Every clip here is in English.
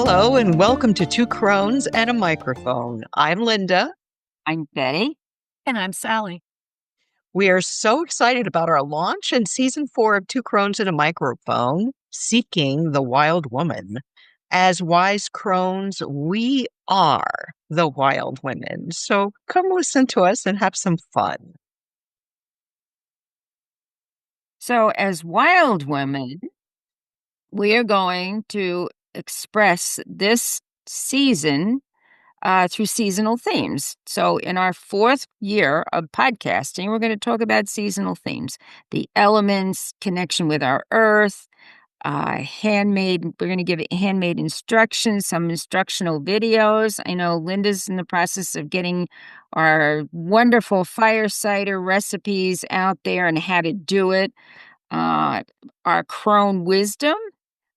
Hello and welcome to Two Crones and a Microphone. I'm Linda. I'm Betty. And I'm Sally. We are so excited about our launch in season 4 of Two Crones and a Microphone, Seeking the Wild Woman. As wise crones, we are the wild women. So come listen to us and have some fun. So, as wild women, we are going to express this season through seasonal themes. So, in our 4th year of podcasting, we're going to talk about seasonal themes, the elements, connection with our earth, handmade. We're going to give handmade instructions, some instructional videos. I know Linda's in the process of getting our wonderful fire cider recipes out there and how to do it. Our crone wisdom,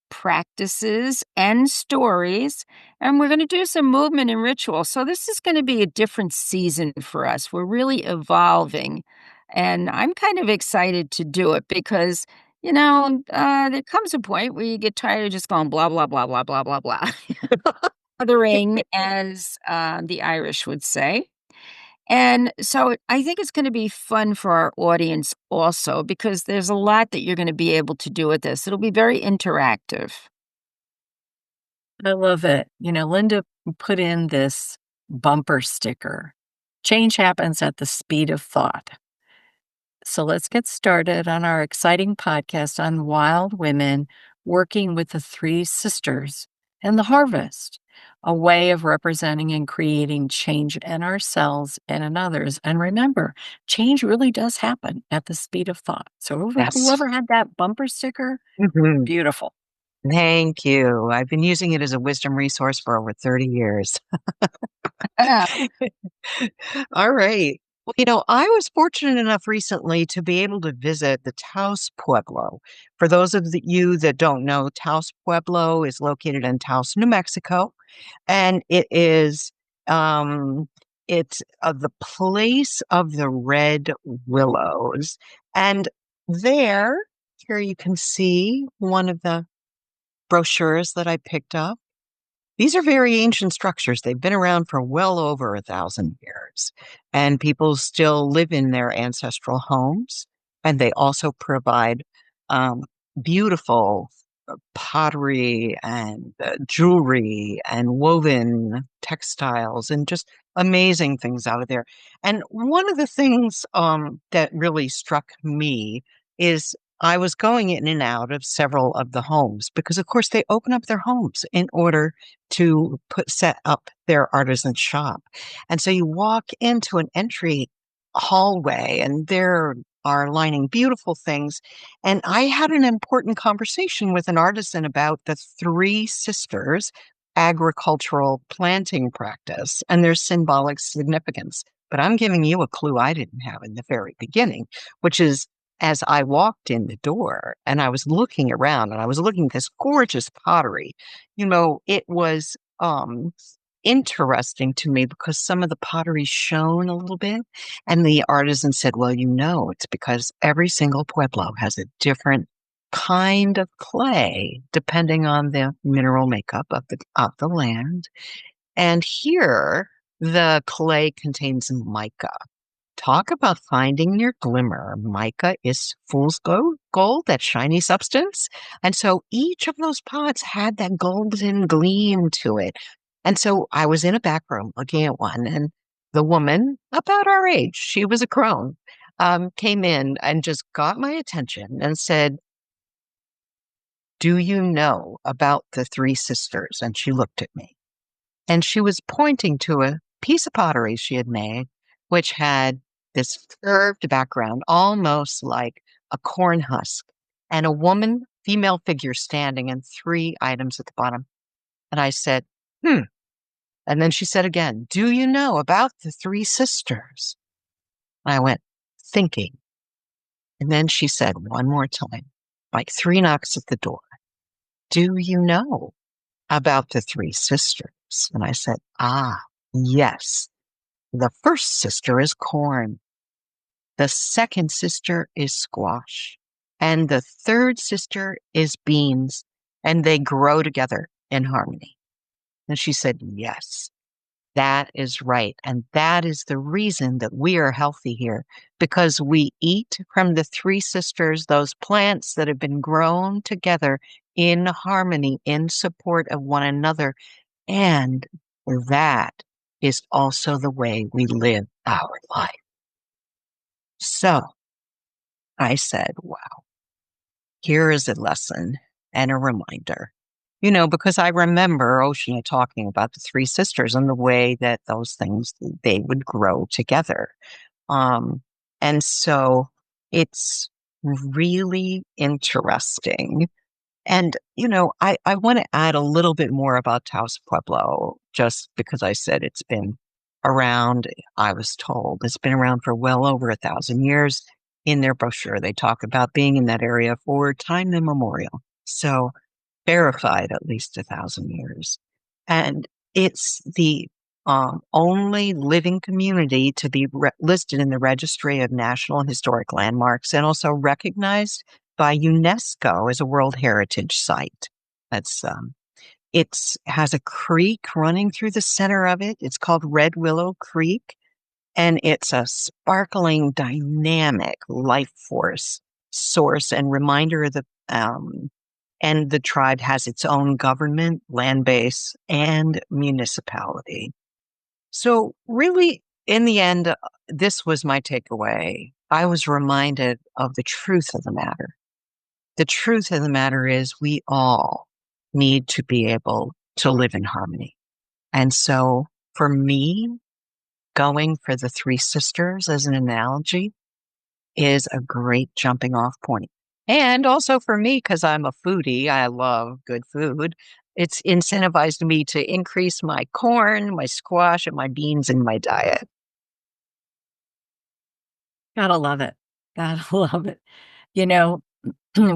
practices, and stories. And we're going to do some movement and ritual. So this is going to be a different season for us. We're really evolving. And I'm kind of excited to do it because, there comes a point where you get tired of just going blah, blah, blah, blah, blah, blah, blah. Othering, as the Irish would say. And so I think it's going to be fun for our audience also because there's a lot that you're going to be able to do with this. It'll be very interactive. I love it. Linda put in this bumper sticker. Change happens at the speed of thought. So let's get started on our exciting podcast on wild women working with the 3 sisters and the harvest, a way of representing and creating change in ourselves and in others. And remember, change really does happen at the speed of thought. So Yes. whoever had that bumper sticker, beautiful. Thank you. I've been using it as a wisdom resource for over 30 years. All right. Well, I was fortunate enough recently to be able to visit the Taos Pueblo. For those of you that don't know, Taos Pueblo is located in Taos, New Mexico, and it's the place of the red willows. And here you can see one of the brochures that I picked up. These are very ancient structures. They've been around for well over 1,000 years, and people still live in their ancestral homes. And they also provide beautiful pottery and jewelry and woven textiles and just amazing things out of there. And one of the things that really struck me is I was going in and out of several of the homes because, of course, they open up their homes in order to set up their artisan shop. And so you walk into an entry hallway and there are lining beautiful things. And I had an important conversation with an artisan about the 3 sisters agricultural planting practice and their symbolic significance. But I'm giving you a clue I didn't have in the very beginning, which is as I walked in the door and I was looking around and I was looking at this gorgeous pottery, it was interesting to me because some of the pottery shone a little bit. And the artisan said, well, it's because every single pueblo has a different kind of clay depending on the mineral makeup of the land. And here, the clay contains mica. Talk about finding your glimmer. Mica is fool's gold, that shiny substance. And so each of those pots had that golden gleam to it. And so I was in a back room looking at one, and the woman, about our age, she was a crone, came in and just got my attention and said, do you know about the 3 sisters? And she looked at me. And she was pointing to a piece of pottery she had made, which had this curved background, almost like a corn husk, and a female figure standing, and 3 items at the bottom. And I said, And then she said again, do you know about the 3 sisters? And I went, thinking. And then she said one more time, like 3 knocks at the door, do you know about the 3 sisters? And I said, yes. The first sister is corn. The second sister is squash. And the third sister is beans. And they grow together in harmony. And she said, yes, that is right. And that is the reason that we are healthy here, because we eat from the three sisters, those plants that have been grown together in harmony, in support of one another. And that is also the way we live our life. So I said, wow, here is a lesson and a reminder. Because I remember Oh Shinnáh talking about the three sisters and the way that those things, they would grow together. Um, and so it's really interesting. And, I want to add a little bit more about Taos Pueblo, just because I said it's been around, I was told it's been around for well over 1,000 years. In their brochure, they talk about being in that area for time immemorial. So verified at least 1,000 years. And it's the only living community to be listed in the Registry of National Historic Landmarks and also recognized by UNESCO as a World Heritage Site. That's it's has a creek running through the center of it. It's called Red Willow Creek, and it's a sparkling, dynamic life force source and reminder of and the tribe has its own government, land base, and municipality. So, really, in the end, this was my takeaway. I was reminded of the truth of the matter. The truth of the matter is, we all need to be able to live in harmony. And so, for me, going for the three sisters as an analogy is a great jumping off point. And also for me, because I'm a foodie, I love good food. It's incentivized me to increase my corn, my squash, and my beans in my diet. Gotta love it. Gotta love it. You know,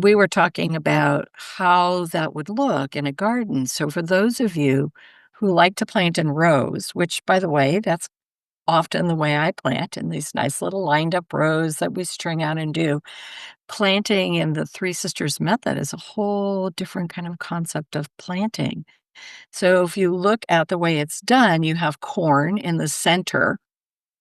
we were talking about how that would look in a garden. So for those of you who like to plant in rows, which by the way, that's often the way I plant in these nice little lined up rows that we string out and do. Planting in the Three Sisters method is a whole different kind of concept of planting. So if you look at the way it's done, you have corn in the center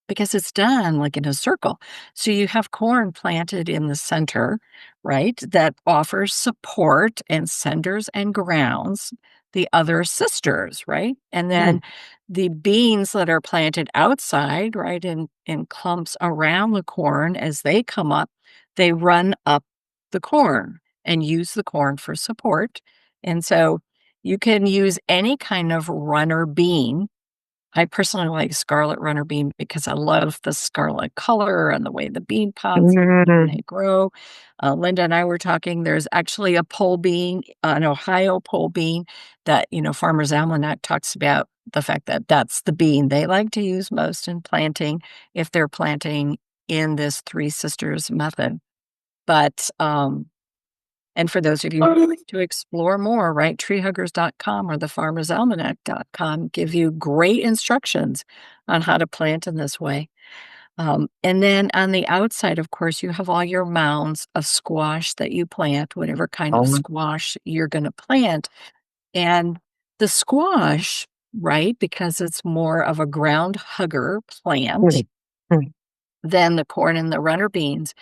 because it's done like in a circle. So you have corn planted in the center, right? That offers support and centers and grounds the other sisters, right? And Mm, then the beans that are planted outside, right, in clumps around the corn as they come up, they run up the corn and use the corn for support. And so you can use any kind of runner bean. I personally like scarlet runner bean because I love the scarlet color and the way the bean pods look when mm, they grow. Linda and I were talking, there's actually a pole bean, an Ohio pole bean that, Farmer's Almanac talks about the fact that that's the bean they like to use most in planting if they're planting in this Three Sisters method. But and for those of you who like to explore more, right, treehuggers.com or thefarmersalmanac.com give you great instructions on how to plant in this way. And then on the outside, of course, you have all your mounds of squash that you plant, whatever kind of oh, squash you're going to plant. And the squash, right, because it's more of a ground hugger plant mm, mm, than the corn and the runner beans,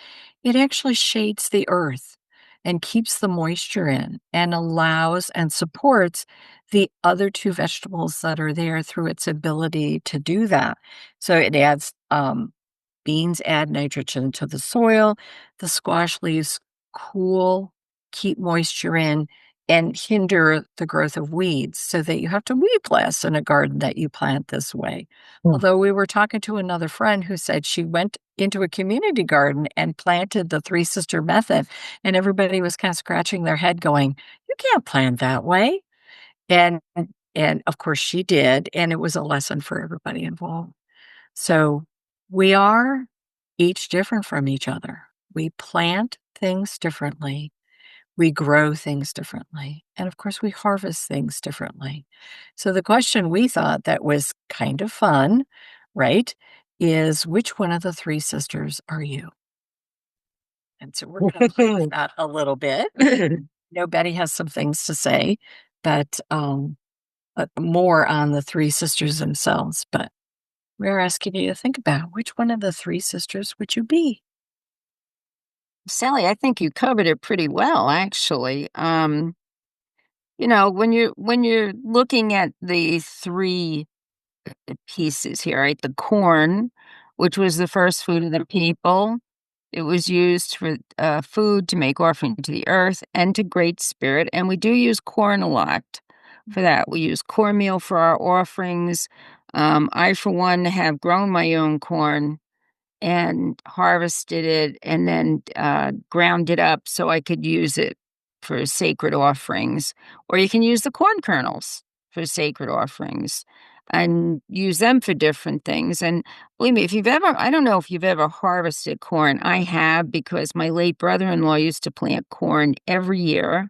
it actually shades the earth and keeps the moisture in and allows and supports the other two vegetables that are there through its ability to do that. So it adds beans add nitrogen to the soil. The squash leaves cool, keep moisture in, and hinder the growth of weeds so that you have to weed less in a garden that you plant this way. mm. Although we were talking to another friend who said she went into a community garden and planted the Three Sister method, and everybody was kind of scratching their head going, "You can't plant that way." And and of course she did, and it was a lesson for everybody involved. So we are each different from each other. We plant things differently. We grow things differently. And of course, we harvest things differently. So the question we thought that was kind of fun, right, is which one of the three sisters are you? And so we're going to play with that a little bit. Betty has some things to say, but more on the three sisters themselves, but we're asking you to think about which one of the three sisters would you be? Sally, I think you covered it pretty well, actually. When you're looking at the three pieces here, right? The corn, which was the first food of the people. It was used for food to make offering to the earth and to Great Spirit. And we do use corn a lot for that. We use cornmeal for our offerings. I, for one, have grown my own corn and harvested it and then ground it up so I could use it for sacred offerings. Or you can use the corn kernels for sacred offerings and use them for different things. And believe me, I don't know if you've ever harvested corn. I have, because my late brother in law used to plant corn every year.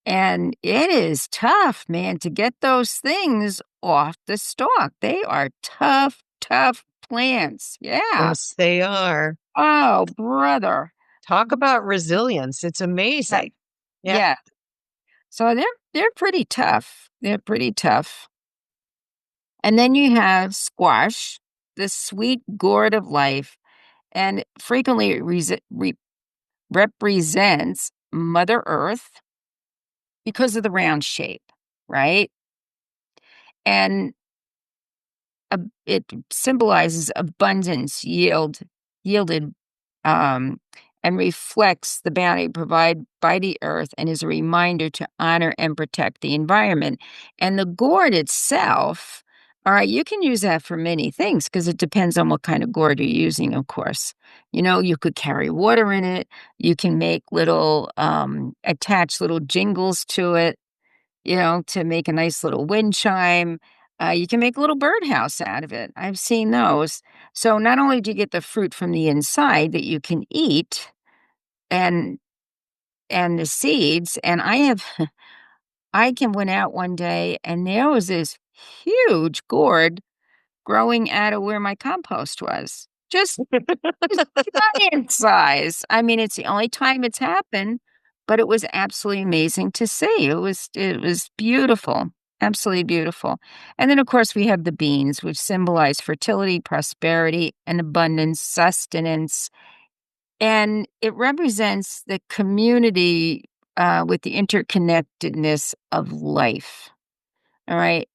And it is tough, man, to get those things off the stalk. They are tough, tough plants. Yeah. Yes, they are. Oh, brother. Talk about resilience. It's amazing. Yeah. Yeah. So they're pretty tough. They're pretty tough. And then you have squash, the sweet gourd of life, and frequently it represents Mother Earth because of the round shape, right? And it symbolizes abundance, yielded, um, and reflects the bounty provided by the earth, and is a reminder to honor and protect the environment. And the gourd itself, all right, you can use that for many things because it depends on what kind of gourd you're using, of course. You could carry water in it. You can make attach little jingles to it, to make a nice little wind chime. You can make a little birdhouse out of it. I've seen those. So not only do you get the fruit from the inside that you can eat, and the seeds, and I can went out one day and there was this huge gourd growing out of where my compost was. Just giant size. I mean, it's the only time it's happened, but it was absolutely amazing to see. It was beautiful, absolutely beautiful. And then, of course, we have the beans, which symbolize fertility, prosperity, and abundance, sustenance, and it represents the community with the interconnectedness of life. All right.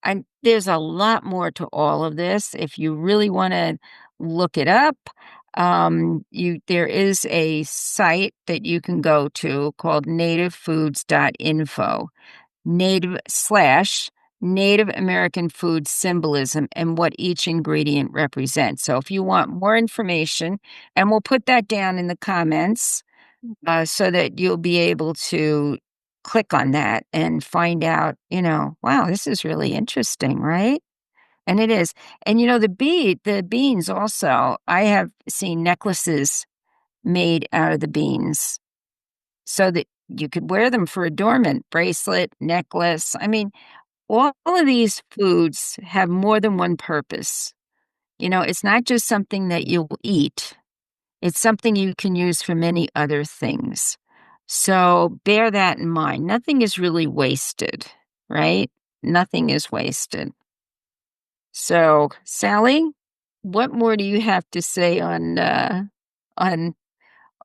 There's a lot more to all of this. If you really want to look it up, there is a site that you can go to called nativefoods.info, Native American food symbolism and what each ingredient represents. So if you want more information, and we'll put that down in the comments so that you'll be able to click on that and find out, wow, this is really interesting, right? And it is. And the beans also, I have seen necklaces made out of the beans so that you could wear them for adornment, bracelet, necklace. I mean, all of these foods have more than one purpose. It's not just something that you'll eat. It's something you can use for many other things. So bear that in mind. Nothing is really wasted, right? Nothing is wasted. So, Sally, what more do you have to say on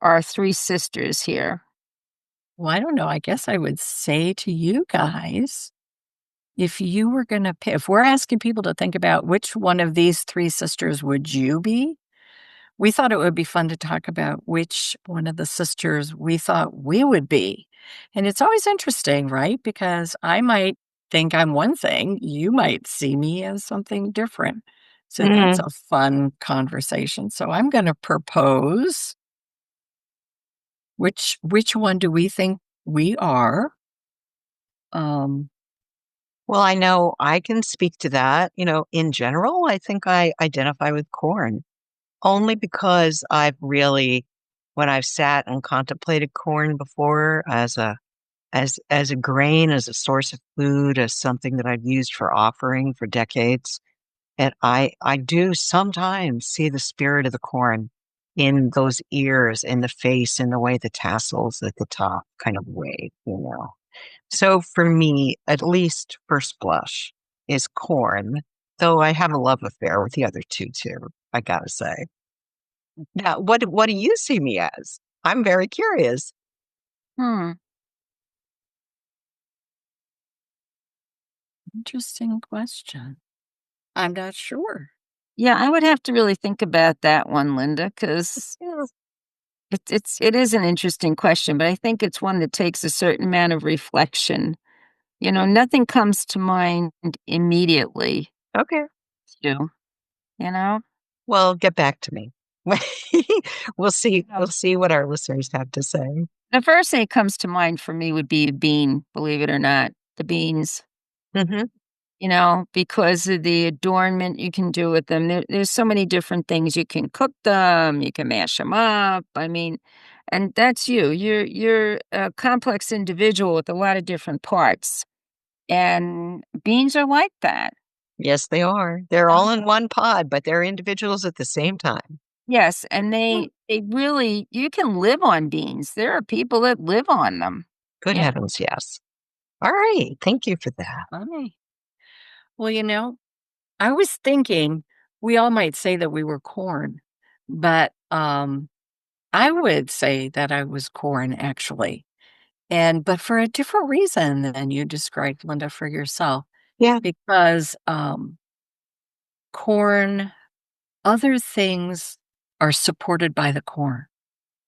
our three sisters here? Well, I don't know. I guess I would say to you guys, if you were going to pick, if we're asking people to think about which one of these three sisters would you be, we thought it would be fun to talk about which one of the sisters we thought we would be. And it's always interesting, right? Because I might think I'm one thing, you might see me as something different. So that's Mhm. a fun conversation. So I'm going to propose which one do we think we are? Um, Well, I know I can speak to that. In general, I think I identify with corn only because when I've sat and contemplated corn before as a grain, as a source of food, as something that I've used for offering for decades, and I do sometimes see the spirit of the corn in those ears, in the face, in the way the tassels at the top kind of wave. So for me, at least first blush, is corn, though I have a love affair with the other two too, I gotta say. Now, what do you see me as? I'm very curious. Hmm. Interesting question. I'm not sure. Yeah, I would have to really think about that one, Linda, because Yeah. it is an interesting question, but I think it's one that takes a certain amount of reflection. Nothing comes to mind immediately, Okay. you you know? Well, get back to me. We'll see. Yeah. We'll see what our listeners have to say. The first thing that comes to mind for me would be a bean, believe it or not. The beans, Hmm. because of the adornment you can do with them. There's so many different things. You can cook them, you can mash them up. I mean, and that's you. You're a complex individual with a lot of different parts. And beans are like that. Yes, they are. They're all in one pod, but they're individuals at the same time. Yes, and Mm. they really you can live on beans. There are people that live on them. Good Yeah. heavens, yes. All right. Thank you for that. Funny. Well, I was thinking we all might say that we were corn, but I would say that I was corn actually. But for a different reason than you described, Linda, for yourself, Yeah. because corn, other things are supported by the corn,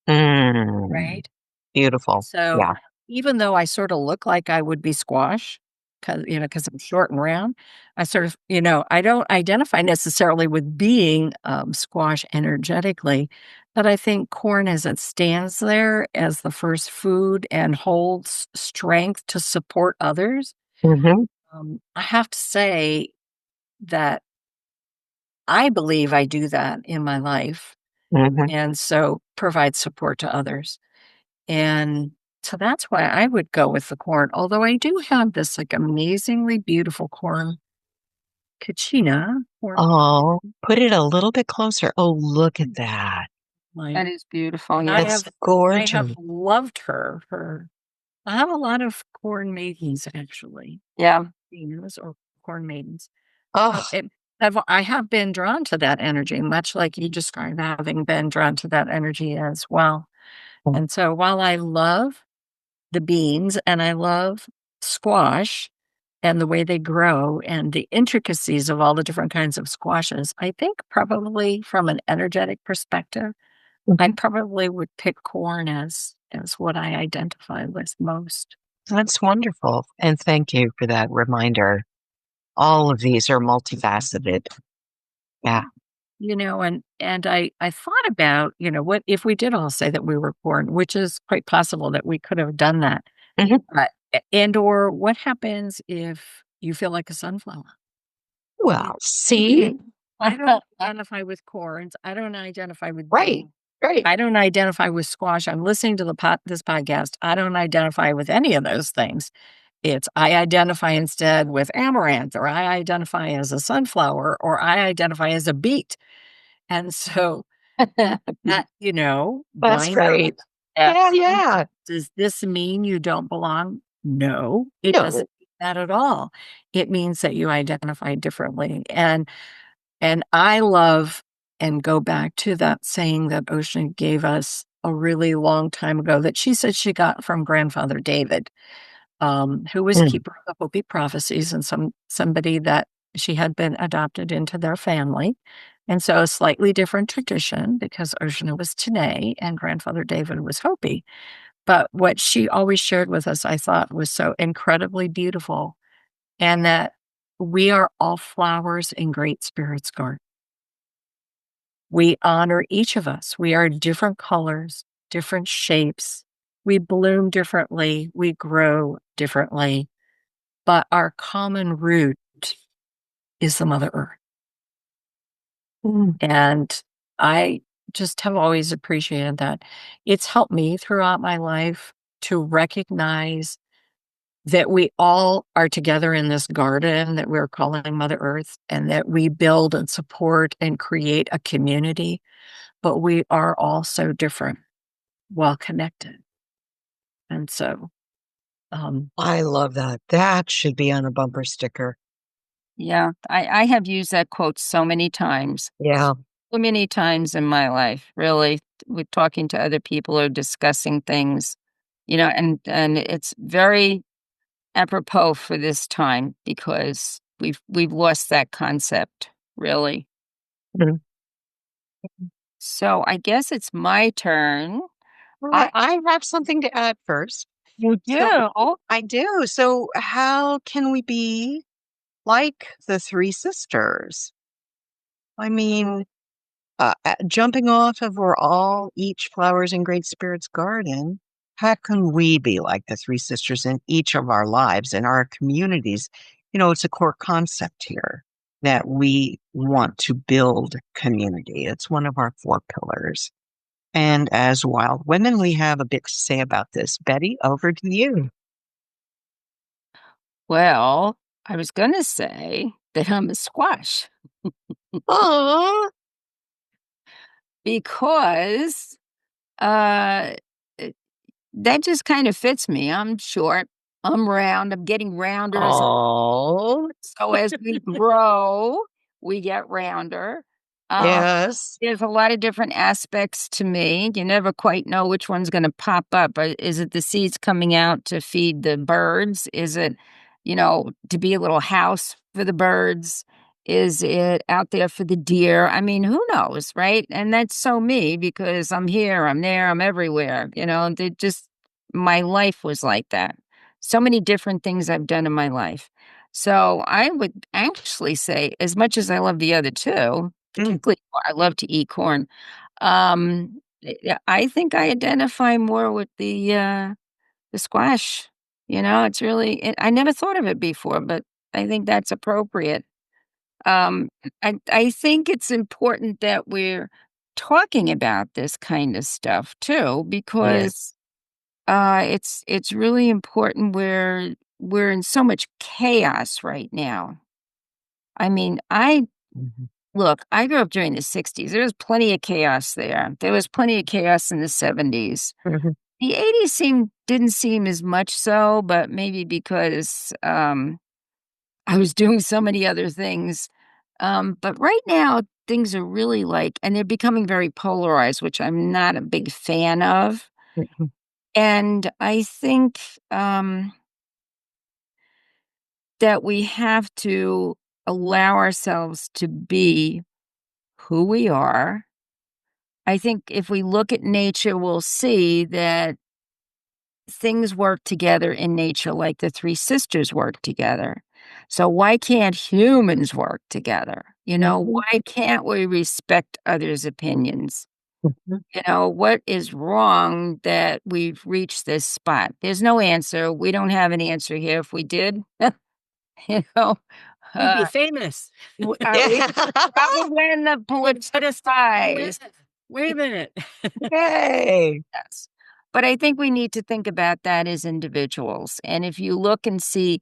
Mm, right? beautiful. So Yeah. even though I sort of look like I would be squash, because I'm short and round, I sort of, I don't identify necessarily with being squash energetically, but I think corn as it stands there as the first food and holds strength to support others. Hmm. I have to say that I believe I do that in my life, Hmm. and so provide support to others. And so that's why I would go with the corn, although I do have this, like, amazingly beautiful corn kachina, corn Oh, put it a little bit closer. Oh, look at that. like, That is beautiful, and yeah. That's I have gorgeous. loved her. I have a lot of corn maidens, actually, Yeah. Venus or corn maidens. Oh, I have been drawn to that energy, much like you described having been drawn to that energy as well. And so while I love the beans and I love squash and the way they grow and the intricacies of all the different kinds of squashes, I think probably from an energetic perspective, I mhm. probably would pick corn as what I identify with most. That's wonderful. And thank you for that reminder. All of these are multifaceted. Yeah. And I thought about, what if we did all say that we were corn, which is quite possible that we could have done that. Mhm. And or what happens if you feel like a sunflower? You Well, know, see? I don't identify with corns. I don't identify with Right. beans. Right. I don't identify with squash. I'm listening to this podcast. I don't identify with any of those things. It's I identify instead with amaranth, or I identify as a sunflower, or I identify as a beet. And so that, That's blind great. at Yeah, yeah. does this mean you don't belong? No, it No. doesn't mean that at all. It means that you identify differently. And I love and go back to that saying that Ocean gave us a really long time ago that she said she got from grandfather David, who was Mm, keeper of the Hopi prophecies and somebody that she had been adopted into their family. And so a slightly different tradition because Ocean was Tene and grandfather David was Hopi. But what she always shared with us, I thought was so incredibly beautiful, and that we are all flowers in Great Spirit's garden. We honor each of us. We are different colors, different shapes. We bloom differently. We grow differently. But our common root is the Mother Earth. mm. And I just have always appreciated that. It's helped me throughout my life to recognize that we all are together in this garden that we're calling Mother Earth, and that we build and support and create a community, but we are all so different while connected. And so, um, I love that. That should be on a bumper sticker. Yeah, I have used that quote so many times. Yeah. So many times in my life, really, with talking to other people or discussing things, and it's very apropos for this time because we've lost that concept, really. Mhm. So I guess it's my turn. Well, I I have something to add first. You So do? I do. So how can we be like the three sisters? I mean, jumping off of we're all each flowers in great spirits garden, how can we be like the three sisters in each of our lives and our communities? It's a core concept here that we want to build community. It's one of our four pillars. And as wild women, we have a bit to say about this. Betty, over to you. Well, I was gonna say that I'm a squash Oh, because, uh, it that just kind of fits me. I'm short, I'm round, I'm getting rounder as oh, so as we grow, we get rounder. Um, yes. there's a lot of different aspects to me. You never quite know which one's gonna pop up. Is it the seeds coming out to feed the birds? Is it, to be a little house for the birds? Is it out there for the deer? I mean, who knows, right? And that's so me because I'm here, I'm there, I'm everywhere. They just my life was like that. So many different things I've done in my life. So I would actually say, as much as I love the other two, Mm, particularly I love to eat corn, yeah, I think I identify more with the squash. It's really I never thought of it before, but I think that's appropriate. Um, I think it's important that we're talking about this kind of stuff too, yes. because it's really important. We're in so much chaos right now. I mean, Mhm, I grew up during the '60s. There was plenty of chaos there. There was plenty of chaos in the '70s. mhm. The '80s didn't seem as much so, but maybe because I was doing so many other things. But right now things are really and they're becoming very polarized, which I'm not a big fan of. Mhm. And I think that we have to allow ourselves to be who we are. I think if we look at nature, we'll see that things work together in nature like the three sisters work together. So why can't humans work together? Mhm, Why can't we respect others' opinions? mhm. What is wrong that we've reached this spot? There's no answer. We don't have an answer here. If we did, you know, We'd uh, be famous. we Yeah. probably win the Would Pulitzer put us Prize. wait a minute. Yay. Yes. But I think we need to think about that as individuals. And if you look and see,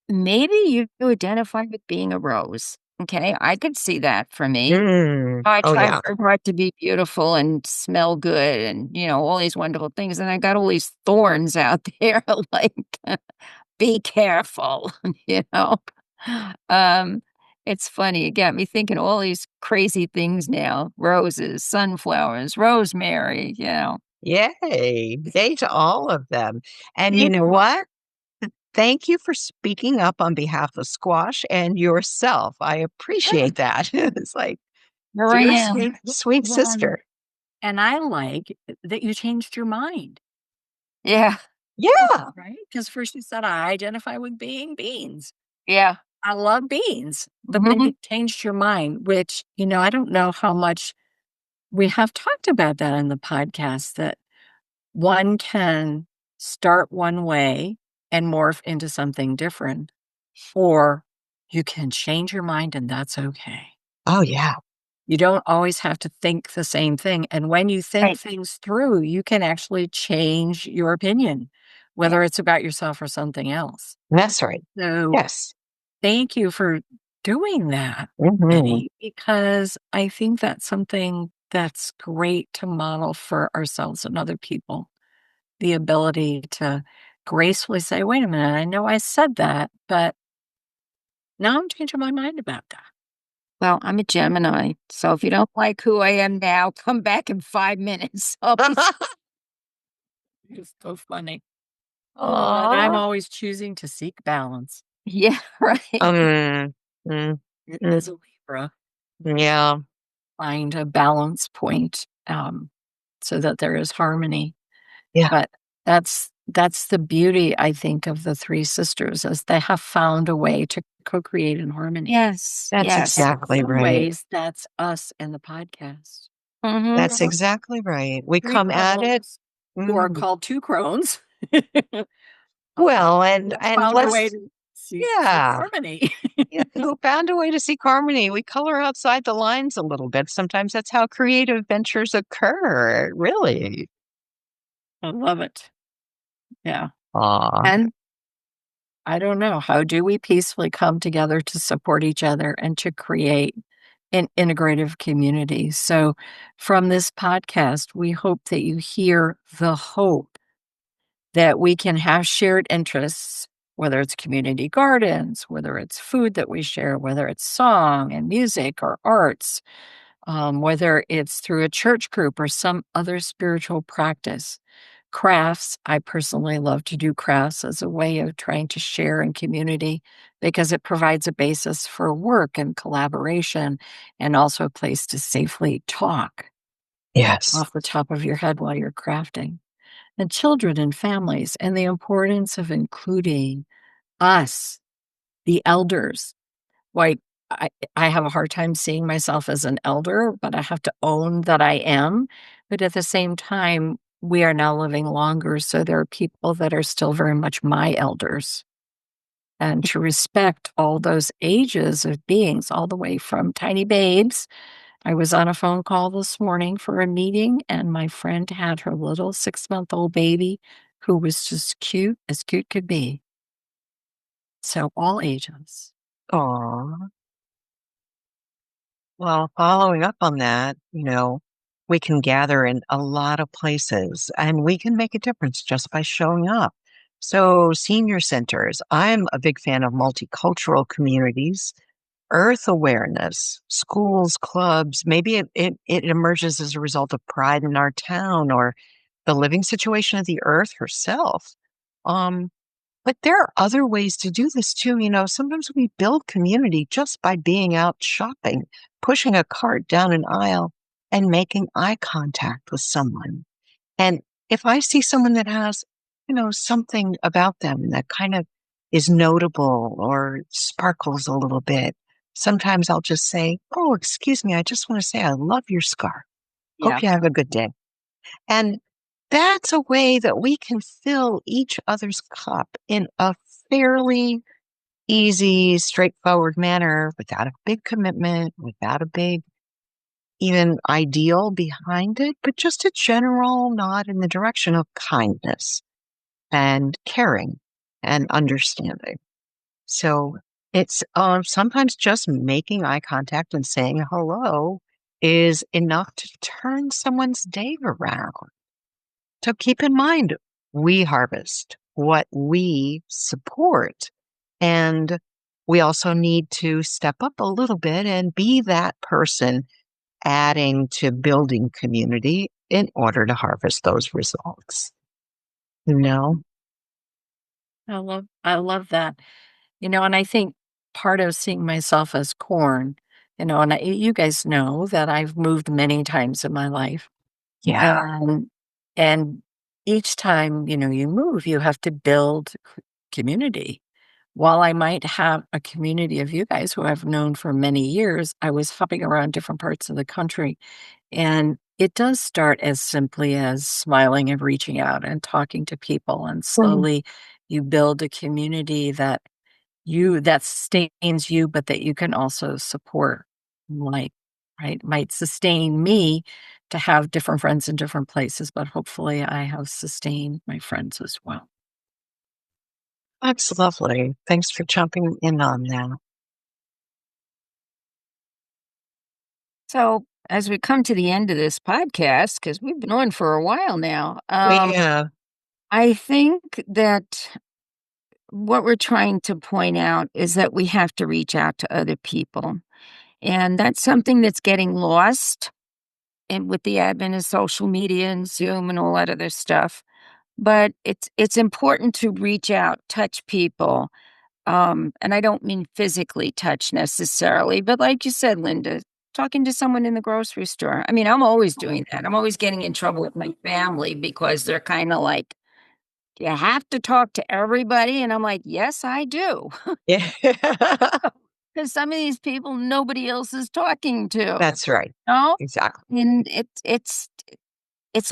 maybe you identify with being a rose. Okay. I could see that for me. Mm. I Oh, try yeah. very hard to be beautiful and smell good and, all these wonderful things. And I got all these thorns out there. Like, be careful, you know? Um, it's funny. It got me thinking all these crazy things now roses, sunflowers, rosemary. Yay. Yay to all of them. And you Yeah, know what? Thank you for speaking up on behalf of Squash and yourself. I appreciate that. It's like, here I you're a am. sweet, sweet Well, sister. and I like that you changed your mind, Yeah, Yeah. right? Because first you said, "I identify with being beans." yeah. I love beans, but then Mhm. you changed your mind, which, I don't know how much we have talked about that in the podcast, that one can start one way and morph into something different, or you can change your mind and that's okay. Oh, yeah. You don't always have to think the same thing. And when you think Right. things through, you can actually change your opinion, Yeah. whether it's about yourself or something else. That's right. So Yes. thank you for doing that, Hmm. Betty, because I think that's something that's great to model for ourselves and other people. The ability to gracefully say, wait a minute, I know I said that, but Now I'm changing my mind about that. Well, I'm a Gemini, so if you don't like who I am now, come back in 5 minutes. It's so funny. And I'm Aw. always choosing to seek balance. Yeah, right. Mm, mm, mm, As a Libra, yeah, find a balance point, so that there is harmony. yeah, But that's the beauty, I think, of the 3 sisters, is they have found a way to co-create in harmony. Yes, that's yes. And in exactly some right. ways, that's us in the podcast. Mhm. That's We're exactly right. We 3 come at it. crones who are Mm, called 2 crones. well, Who and found a way let's, to seek yeah, harmony. yeah, who found a way to seek harmony. We color outside the lines a little bit. Sometimes that's how creative ventures occur, really. I love it. Yeah. Aw, And I don't know, how do we peacefully come together to support each other and to create an integrative community? So, from this podcast, we hope that you hear the hope that we can have shared interests, whether it's community gardens, whether it's food that we share, whether it's song and music or arts, whether it's through a church group or some other spiritual practice. Crafts, I personally love to do crafts as a way of trying to share in community because it provides a basis for work and collaboration and also a place to safely talk yes. off the top of your head while you're crafting. And children and families, and the importance of including us, the elders. Like, I have a hard time seeing myself as an elder, but I have to own that I am. But at the same time, we are now living longer, so there are people that are still very much my elders. And to respect all those ages of beings, all the way from tiny babes. I was on a phone call this morning for a meeting, and my friend had her little 6-month-old baby who was just cute as cute could be. So all ages. Aw. Well, following up on that, we can gather in a lot of places and we can make a difference just by showing up. So, senior centers, I'm a big fan of multicultural communities, earth awareness, schools, clubs. Maybe it emerges as a result of pride in our town or the living situation of the earth herself. Um, but there are other ways to do this too. Sometimes we build community just by being out shopping, pushing a cart down an aisle, and making eye contact with someone. And if I see someone that has, something about them that kind of is notable or sparkles a little bit, sometimes I'll just say, "Oh, excuse me, I just want to say I love your scarf. Hope Yeah. you have a good day." And that's a way that we can fill each other's cup in a fairly easy, straightforward manner without a big commitment, without a big even ideal behind it, but just a general nod in the direction of kindness and caring and understanding. So it's sometimes just making eye contact and saying hello is enough to turn someone's day around. So keep in mind, we harvest what we support. And we also need to step up a little bit and be that person adding to building community in order to harvest those results. No? I love that. And I think part of seeing myself as corn, and you guys know that I've moved many times in my life. Yeah. And each time, you move, you have to build community. While I might have a community of you guys who I've known for many years, I was hopping around different parts of the country. And it does start as simply as smiling and reaching out and talking to people. And Mm. slowly you build a community that sustains you, but that you can also support. Like, right, might sustain me to have different friends in different places, but hopefully I have sustained my friends as well. That's lovely. Thanks for jumping in on that. So, as we come to the end of this podcast, because we've been on for a while now, We have. I think that what we're trying to point out is that we have to reach out to other people. And that's something that's getting lost and with the advent of social media and Zoom and all that other stuff. But it's important to reach out, touch people. And I don't mean physically touch necessarily, but like you said, Linda, talking to someone in the grocery store. I mean, I'm always doing that. I'm always getting in trouble with my family because they're kind of like, you have to talk to everybody. And I'm like, yes, I do. Yeah. Because some of these people nobody else is talking to. That's right. No? Exactly. And it's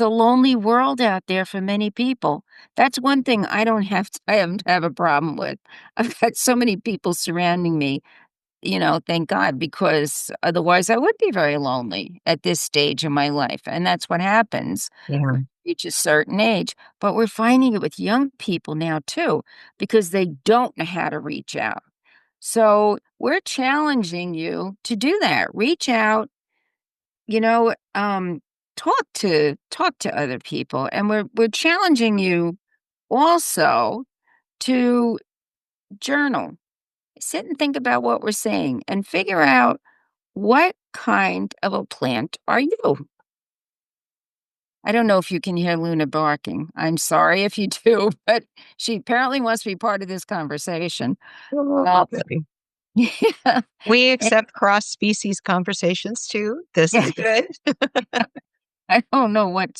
a lonely world out there for many people. That's one thing I haven't have a problem with. I've got so many people surrounding me, thank God, because otherwise I would be very lonely at this stage of my life. And that's what happens. Yeah. Reach a certain age. But we're finding it with young people now too, because they don't know how to reach out. So we're challenging you to do that. Reach out, you know, um, talk to other people. And we're challenging you also to journal. Sit and think about what we're saying and figure out what kind of a plant are you? I don't know if you can hear Luna barking. I'm sorry if you do, but she apparently wants to be part of this conversation. Uh, Okay. yeah. We accept cross-species conversations too. This Yeah. is good. I don't know what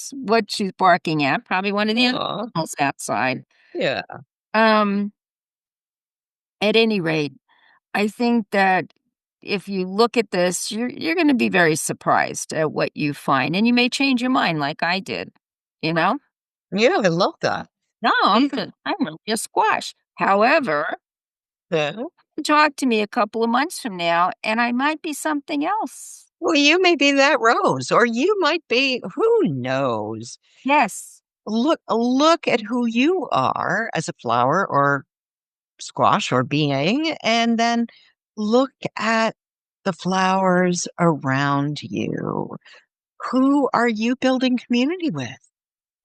she's barking at. Probably one of the Aw, animals outside. yeah. Um, at any rate, I think that if you look at this, you're going to be very surprised at what you find, and you may change your mind, like I did. You know, Yeah, I love that. no, I'm really a squash. However, Yeah. talk to me a couple of months from now, and I might be something else. Well, you may be that rose, or you might be, who knows? Yes. Look at who you are as a flower or squash or being, and then look at the flowers around you. Who are you building community with?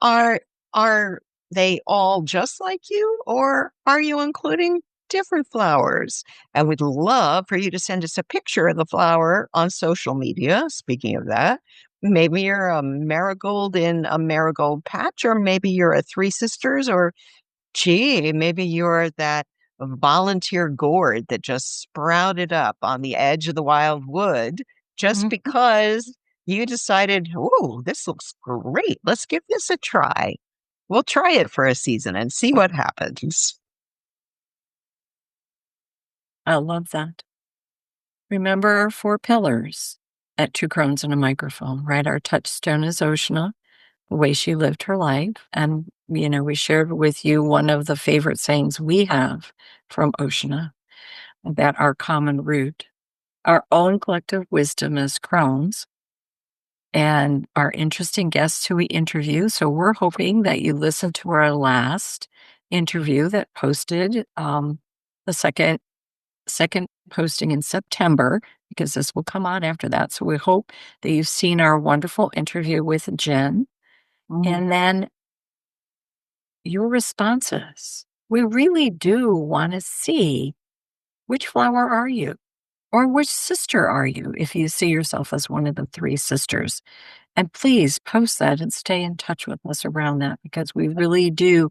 Are are they all just like you, or are you including different flowers? And we'd love for you to send us a picture of the flower on social media. Speaking of that, maybe you're a marigold in a marigold patch, or maybe you're a three sisters, or gee, maybe you're that volunteer gourd that just sprouted up on the edge of the wild wood just Mhm. because you decided, oh, this looks great. Let's give this a try. We'll try it for a season and see what happens. I love that. Remember our 4 pillars at Two Crones and a Microphone, right? Our touchstone is Oh Shinnáh, the way she lived her life. And, we shared with you one of the favorite sayings we have from Oh Shinnáh, that our common root, our own collective wisdom as crones, and our interesting guests who we interview. So we're hoping that you listened to our last interview that posted the second posting in September, because this will come out after that. So we hope that you've seen our wonderful interview with Jen, and then your responses. We really do want to see, which flower are you? Or which sister are you, if you see yourself as one of the 3 sisters? And please post that and stay in touch with us around that, because we really do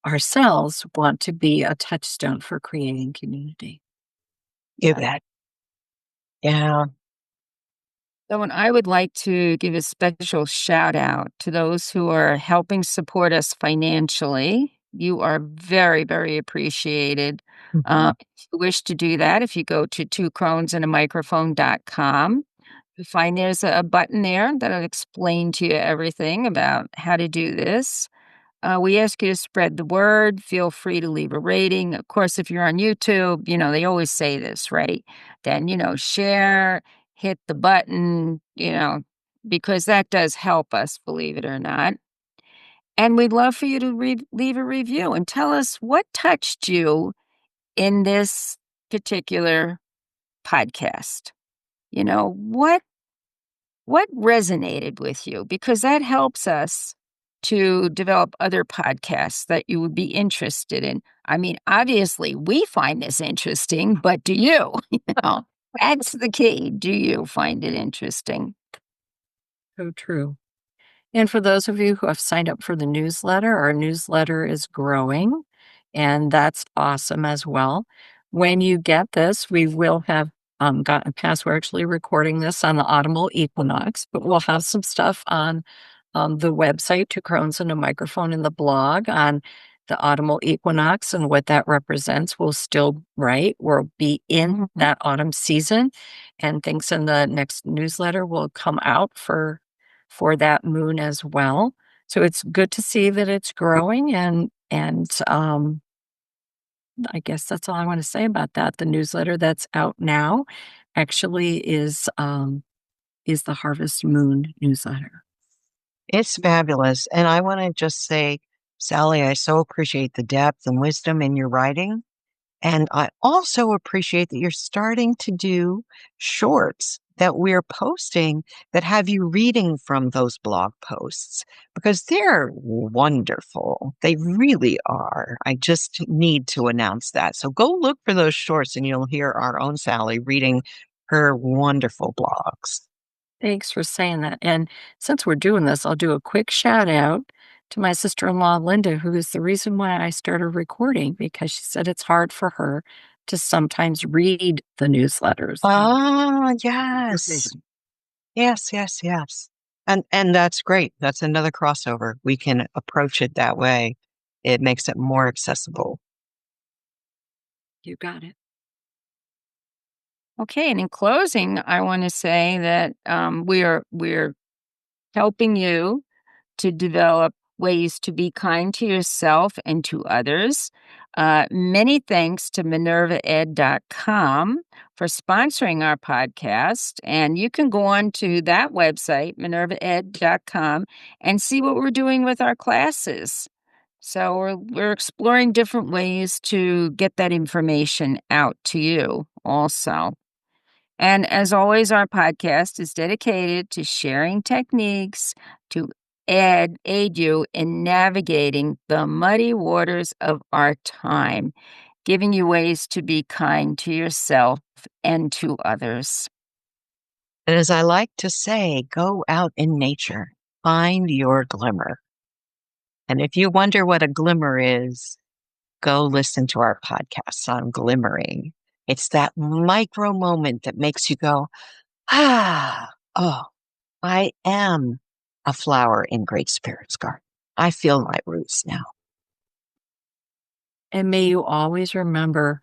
ourselves want to be a touchstone for creating community. You bet. Yeah. So, and I would like to give a special shout out to those who are helping support us financially. You are very, very appreciated. Mhm. If you wish to do that, if you go to twocronesandamicrophone.com, you'll find there's a button there that'll explain to you everything about how to do this. We ask you to spread the word. Feel free to leave a rating. Of course, if you're on YouTube, they always say this, right? Then, share, hit the button, because that does help us, believe it or not. And we'd love for you to leave a review and tell us what touched you in this particular podcast. You know, what resonated with you, because that helps us to develop other podcasts that you would be interested in? I mean, obviously, we find this interesting, but do you? You know, that's the key. Do you find it interesting? So true. And for those of you who have signed up for the newsletter, our newsletter is growing, and that's awesome as well. When you get this, we will have gotten past, we're actually recording this on the autumnal equinox, but we'll have some stuff on the website, Two Crones and a Microphone, in the blog on the autumnal equinox and what that represents. We'll still write, we'll be in that autumn season, and things in the next newsletter will come out for that moon as well. So it's good to see that it's growing, and I guess that's all I want to say about that. The newsletter that's out now actually is the Harvest Moon newsletter. It's fabulous. And I want to just say, Sally, I so appreciate the depth and wisdom in your writing. And I also appreciate that you're starting to do shorts that we're posting that have you reading from those blog posts because they're wonderful. They really are. I just need to announce that. So go look for those shorts and you'll hear our own Sally reading her wonderful blogs. Thanks for saying that. And since we're doing this, I'll do a quick shout out to my sister-in-law, Linda, who is the reason why I started recording, because she said it's hard for her to sometimes read the newsletters. Ah, yes. Yes. And that's great. That's another crossover. We can approach it that way. It makes it more accessible. You got it. Okay, and in closing, I want to say that we're helping you to develop ways to be kind to yourself and to others. Many thanks to MinervaEd.com for sponsoring our podcast. And you can go on to that website, MinervaEd.com, and see what we're doing with our classes. So we're exploring different ways to get that information out to you also. And as always, our podcast is dedicated to sharing techniques to aid you in navigating the muddy waters of our time, giving you ways to be kind to yourself and to others. And as I like to say, go out in nature, find your glimmer. And if you wonder what a glimmer is, go listen to our podcast on glimmering. It's that micro moment that makes you go, oh, I am a flower in Great Spirit's garden. I feel my roots now. And may you always remember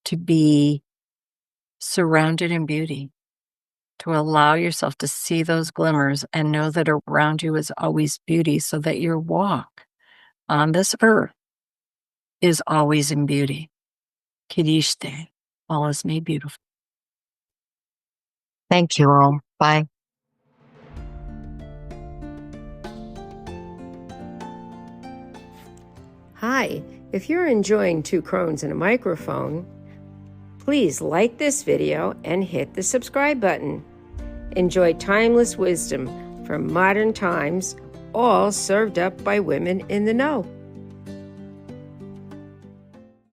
to be surrounded in beauty, to allow yourself to see those glimmers and know that around you is always beauty, so that your walk on this earth is always in beauty. Kirishte, all is made beautiful. Thank you all. Bye. Hi, if you're enjoying Two Crones and a Microphone, please like this video and hit the subscribe button. Enjoy timeless wisdom from modern times, all served up by women in the know.